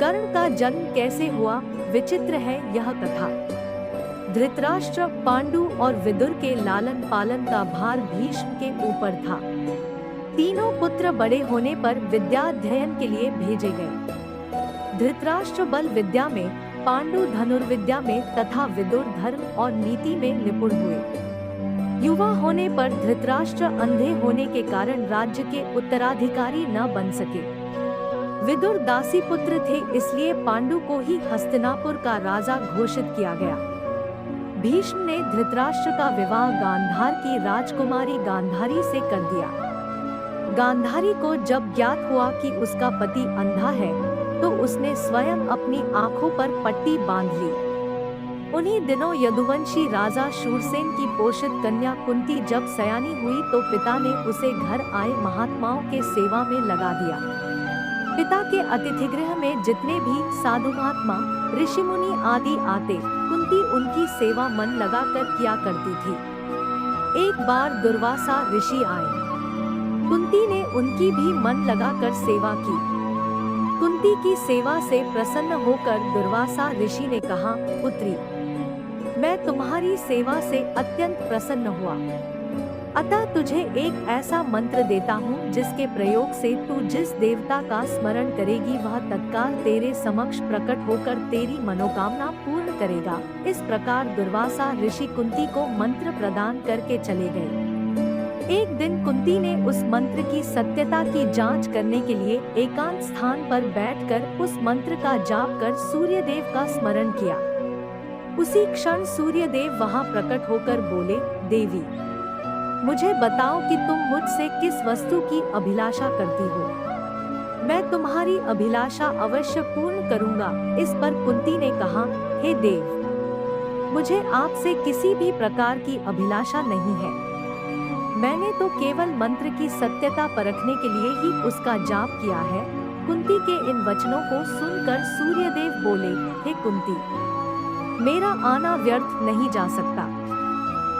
कर्ण का जन्म कैसे हुआ, विचित्र है यह कथा। धृतराष्ट्र, पांडु और विदुर के लालन पालन का भार भीष्म के ऊपर था। तीनों पुत्र बड़े होने पर विद्याध्ययन के लिए भेजे गए। धृतराष्ट्र बल विद्या में, पांडु धनुर्विद्या में तथा विदुर धर्म और नीति में निपुण हुए। युवा होने पर धृतराष्ट्र अंधे होने के कारण राज्य के उत्तराधिकारी न बन सके। विदुर दासी पुत्र थे, इसलिए पांडु को ही हस्तिनापुर का राजा घोषित किया गया। भीष्म ने धृतराष्ट्र का विवाह गांधार की राजकुमारी गांधारी से कर दिया। गांधारी को जब ज्ञात हुआ कि उसका पति अंधा है, तो उसने स्वयं अपनी आंखों पर पट्टी बांध ली। उन्हीं दिनों यदुवंशी राजा शूरसेन की पोषित कन्या कुंती जब सयानी हुई तो पिता ने उसे घर आए महात्माओं के सेवा में लगा दिया। पिता के अतिथिगृह में जितने भी साधु महात्मा, ऋषि मुनि आदि आते, कुंती उनकी सेवा मन लगाकर किया करती थी। एक बार दुर्वासा ऋषि आए। कुंती ने उनकी भी मन लगाकर सेवा की। कुंती की सेवा से प्रसन्न होकर दुर्वासा ऋषि ने कहा, पुत्री, मैं तुम्हारी सेवा से अत्यंत प्रसन्न हुआ। अतः तुझे एक ऐसा मंत्र देता हूँ जिसके प्रयोग से तू जिस देवता का स्मरण करेगी वह तत्काल तेरे समक्ष प्रकट होकर तेरी मनोकामना पूर्ण करेगा। इस प्रकार दुर्वासा ऋषि कुंती को मंत्र प्रदान करके चले गए। एक दिन कुंती ने उस मंत्र की सत्यता की जांच करने के लिए एकांत स्थान पर बैठकर उस मंत्र का जाप कर सूर्यदेव का स्मरण किया। उसी क्षण सूर्यदेव वहां प्रकट होकर बोले, देवी, मुझे बताओ कि तुम मुझसे किस वस्तु की अभिलाषा करती हो। मैं तुम्हारी अभिलाषा अवश्य पूर्ण करूंगा। इस पर कुंती ने कहा, हे देव, मुझे आपसे किसी भी प्रकार की अभिलाषा नहीं है। मैंने तो केवल मंत्र की सत्यता परखने के लिए ही उसका जाप किया है। कुंती के इन वचनों को सुनकर सूर्यदेव बोले, हे कुंती, मेरा आना व्यर्थ नहीं जा सकता।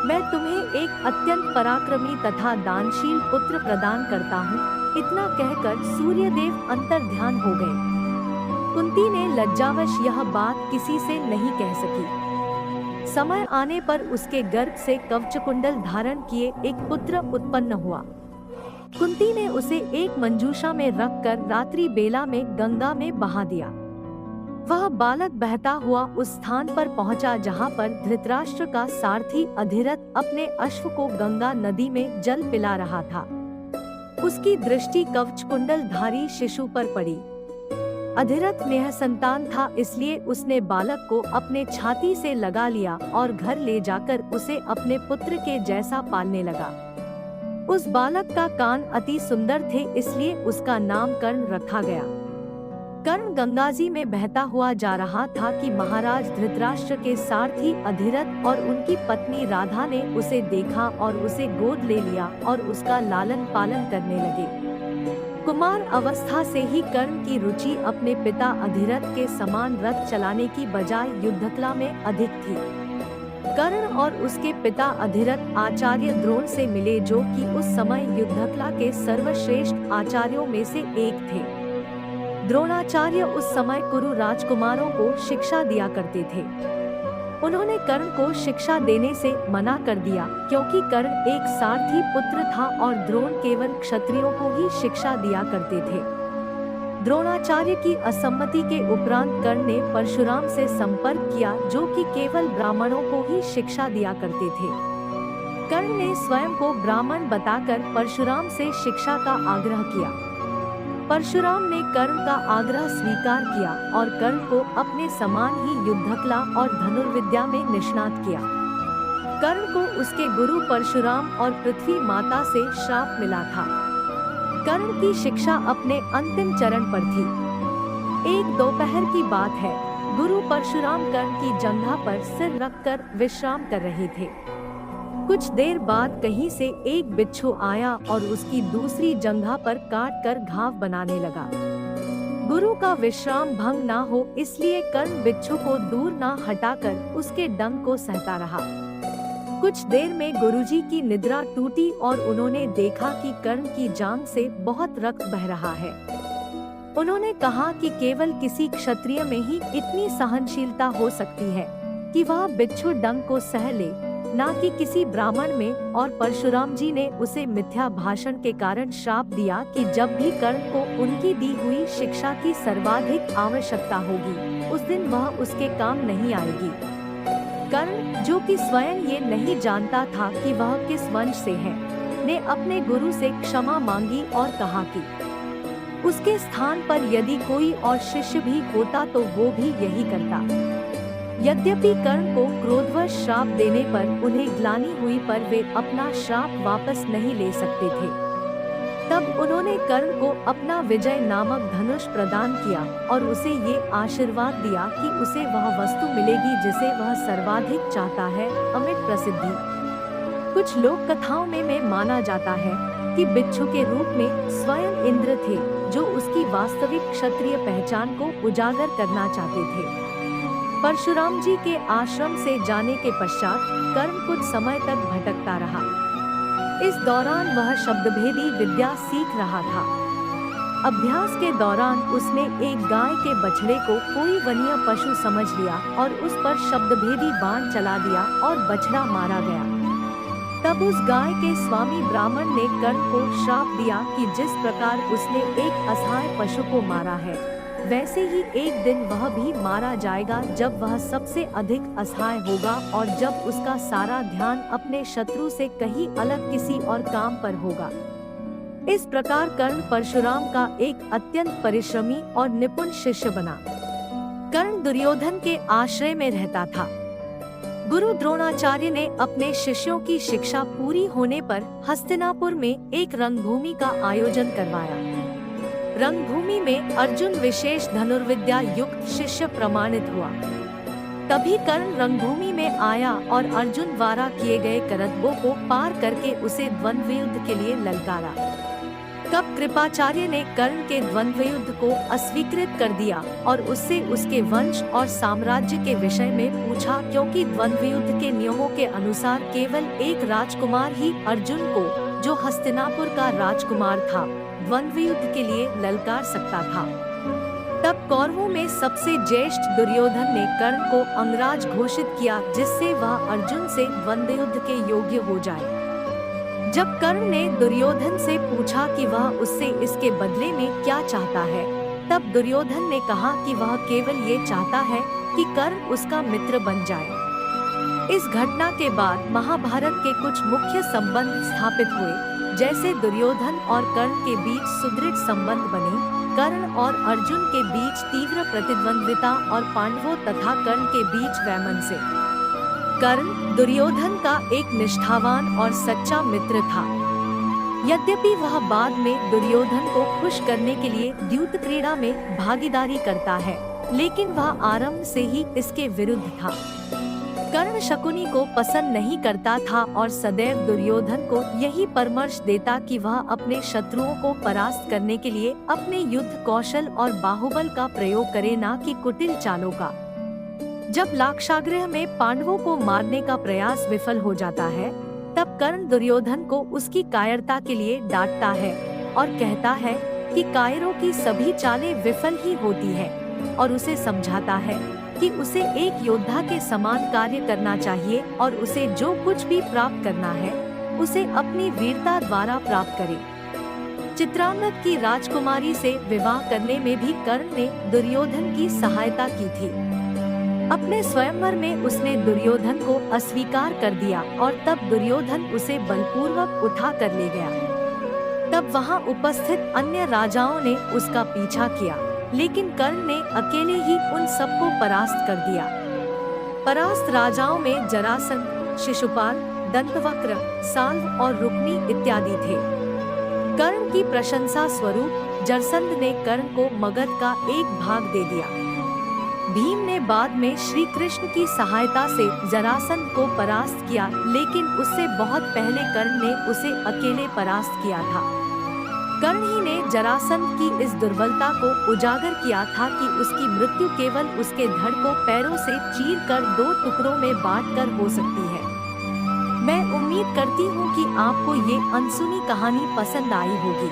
मैं तुम्हें एक अत्यंत पराक्रमी तथा दानशील पुत्र प्रदान करता हूँ। इतना कहकर सूर्यदेव अंतर्ध्यान हो गए। कुंती ने लज्जावश यह बात किसी से नहीं कह सकी। समय आने पर उसके गर्भ से कवचकुंडल धारण किए एक पुत्र उत्पन्न हुआ। कुंती ने उसे एक मंजूषा में रखकर रात्रि बेला में गंगा में बहा दिया। वह बालक बहता हुआ उस स्थान पर पहुंचा जहां पर धृतराष्ट्र का सारथी अधिरथ अपने अश्व को गंगा नदी में जल पिला रहा था। उसकी दृष्टि कवचकुंडल धारी शिशु पर पड़ी। अधिरथ निःसंतान था, इसलिए उसने बालक को अपने छाती से लगा लिया और घर ले जाकर उसे अपने पुत्र के जैसा पालने लगा। उस बालक का कान अति सुंदर थे, इसलिए उसका नाम कर्ण रखा गया। कर्ण गंगाजी में बहता हुआ जा रहा था कि महाराज धृतराष्ट्र के सारथी अधिरथ और उनकी पत्नी राधा ने उसे देखा और उसे गोद ले लिया और उसका लालन पालन करने लगे। कुमार अवस्था से ही कर्ण की रुचि अपने पिता अधिरथ के समान रथ चलाने की बजाय युद्धकला में अधिक थी। कर्ण और उसके पिता अधिरथ आचार्य द्रोण से मिले, जो कि उस समय युद्धकला के सर्वश्रेष्ठ आचार्यों में से एक थे। द्रोणाचार्य उस समय कुरु राजकुमारों को शिक्षा दिया करते थे। उन्होंने कर्ण को शिक्षा देने से मना कर दिया, क्योंकि कर्ण एक सारथी पुत्र था और द्रोण केवल क्षत्रियों को ही शिक्षा दिया करते थे। द्रोणाचार्य की असम्मति के उपरांत कर्ण ने परशुराम से संपर्क किया, जो कि केवल ब्राह्मणों को ही शिक्षा दिया करते थे। कर्ण ने स्वयं को ब्राह्मण बताकर परशुराम से शिक्षा का आग्रह किया। परशुराम ने कर्ण का आग्रह स्वीकार किया और कर्ण को अपने समान ही युद्धकला और धनुर्विद्या में निष्णात किया। कर्ण को उसके गुरु परशुराम और पृथ्वी माता से श्राप मिला था। कर्ण की शिक्षा अपने अंतिम चरण पर थी। एक दोपहर की बात है, गुरु परशुराम कर्ण की जंघा पर सिर रखकर विश्राम कर रहे थे। कुछ देर बाद कहीं से एक बिच्छू आया और उसकी दूसरी जंघा पर काट कर घाव बनाने लगा। गुरु का विश्राम भंग ना हो, इसलिए कर्ण बिच्छू को दूर ना हटाकर उसके डंक को सहता रहा। कुछ देर में गुरुजी की निद्रा टूटी और उन्होंने देखा कि कर्ण की जांघ से बहुत रक्त बह रहा है। उन्होंने कहा कि केवल किसी क्षत्रिय में ही इतनी सहनशीलता हो सकती है कि वह बिच्छू डंक को सह ले, ना कि किसी ब्राह्मण में। और परशुराम जी ने उसे मिथ्या भाषण के कारण श्राप दिया कि जब भी कर्ण को उनकी दी हुई शिक्षा की सर्वाधिक आवश्यकता होगी, उस दिन वह उसके काम नहीं आएगी। कर्ण, जो कि स्वयं ये नहीं जानता था कि वह किस वंश से है, ने अपने गुरु से क्षमा मांगी और कहा कि उसके स्थान पर यदि कोई और शिष्य भी होता तो वो भी यही करता। यद्यपि कर्ण को क्रोधवश श्राप देने पर उन्हें ग्लानि हुई, पर वे अपना श्राप वापस नहीं ले सकते थे। तब उन्होंने कर्ण को अपना विजय नामक धनुष प्रदान किया और उसे ये आशीर्वाद दिया कि उसे वह वस्तु मिलेगी जिसे वह सर्वाधिक चाहता है, अमिट प्रसिद्धि। कुछ लोक कथाओं में माना जाता है कि बिच्छू के रूप में स्वयं इंद्र थे, जो उसकी वास्तविक क्षत्रिय पहचान को उजागर करना चाहते थे। परशुराम जी के आश्रम से जाने के पश्चात कर्ण कुछ समय तक भटकता रहा। इस दौरान वह शब्दभेदी विद्या सीख रहा था। अभ्यास के दौरान उसने एक गाय के बछड़े को कोई वन्य पशु समझ लिया और उस पर शब्दभेदी बाण चला दिया और बछड़ा मारा गया। तब उस गाय के स्वामी ब्राह्मण ने कर्ण को श्राप दिया कि जिस प्रकार उसने एक असहाय पशु को मारा है, वैसे ही एक दिन वह भी मारा जाएगा, जब वह सबसे अधिक असहाय होगा और जब उसका सारा ध्यान अपने शत्रु से कहीं अलग किसी और काम पर होगा। इस प्रकार कर्ण परशुराम का एक अत्यंत परिश्रमी और निपुण शिष्य बना। कर्ण दुर्योधन के आश्रय में रहता था। गुरु द्रोणाचार्य ने अपने शिष्यों की शिक्षा पूरी होने पर हस्तिनापुर में एक रंगभूमि का आयोजन करवाया। रंगभूमि में अर्जुन विशेष धनुर्विद्या युक्त शिष्य प्रमाणित हुआ। तभी कर्ण रंगभूमि में आया और अर्जुन द्वारा किए गए करतबों को पार करके उसे द्वंद्व युद्ध के लिए ललकारा। तब कृपाचार्य ने कर्ण के द्वंद्व युद्ध को अस्वीकृत कर दिया और उससे उसके वंश और साम्राज्य के विषय में पूछा, क्योंकि द्वंद्व युद्ध के नियमों के अनुसार केवल एक राजकुमार ही अर्जुन को, जो हस्तिनापुर का राजकुमार था, द्वंद्व युद्ध के लिए ललकार सकता था। तब कौरवों में सबसे ज्येष्ठ दुर्योधन ने कर्ण को अंगराज घोषित किया, जिससे वह अर्जुन से द्वंद्व युद्ध के योग्य हो जाए। जब कर्ण ने दुर्योधन से पूछा कि वह उससे इसके बदले में क्या चाहता है, तब दुर्योधन ने कहा कि वह केवल ये चाहता है कि कर्ण उसका मित्र बन जाए। इस घटना के बाद महाभारत के कुछ मुख्य संबंध स्थापित हुए, जैसे दुर्योधन और कर्ण के बीच सुदृढ़ संबंध बने, कर्ण और अर्जुन के बीच तीव्र प्रतिद्वंद्विता और पांडवों तथा कर्ण के बीच वैमनस्य। कर्ण दुर्योधन का एक निष्ठावान और सच्चा मित्र था। यद्यपि वह बाद में दुर्योधन को खुश करने के लिए द्यूत क्रीड़ा में भागीदारी करता है, लेकिन वह आरंभ से ही इसके विरुद्ध था। कर्ण शकुनी को पसंद नहीं करता था और सदैव दुर्योधन को यही परामर्श देता कि वह अपने शत्रुओं को परास्त करने के लिए अपने युद्ध कौशल और बाहुबल का प्रयोग करे, ना कि कुटिल चालों का। जब लाक्षागृह में पांडवों को मारने का प्रयास विफल हो जाता है, तब कर्ण दुर्योधन को उसकी कायरता के लिए डांटता है और कहता है कि कायरों की सभी चालें विफल ही होती है, और उसे समझाता है कि उसे एक योद्धा के समान कार्य करना चाहिए और उसे जो कुछ भी प्राप्त करना है, उसे अपनी वीरता द्वारा प्राप्त करे। चित्रांगद की राजकुमारी से विवाह करने में भी कर्ण ने दुर्योधन की सहायता की थी। अपने स्वयंवर में उसने दुर्योधन को अस्वीकार कर दिया और तब दुर्योधन उसे बलपूर्वक उठा कर ले गया। तब वहां उपस्थित अन्य राजाओं ने उसका पीछा किया, लेकिन कर्ण ने अकेले ही उन सबको परास्त कर दिया। परास्त राजाओं में जरासंध, शिशुपाल, दंतवक्र, साल्व और रुक्मी इत्यादि थे। कर्ण की प्रशंसा स्वरूप जरासंध ने कर्ण को मगध का एक भाग दे दिया। भीम ने बाद में श्री कृष्ण की सहायता से जरासंध को परास्त किया, लेकिन उससे बहुत पहले कर्ण ने उसे अकेले परास्त किया था। कर्ण ही ने जरासंध की इस दुर्बलता को उजागर किया था कि उसकी मृत्यु केवल उसके धड़ को पैरों से चीरकर 2 टुकड़ों में बांटकर हो सकती है। मैं उम्मीद करती हूँ कि आपको ये अनसुनी कहानी पसंद आई होगी।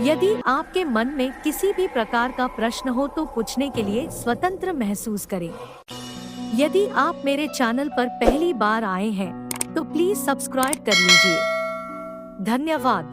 यदि आपके मन में किसी भी प्रकार का प्रश्न हो तो पूछने के लिए स्वतंत्र महसूस करें। यदि आप मेरे चैनल पर पहली बार आए हैं तो प्लीज सब्सक्राइब कर लीजिए। धन्यवाद।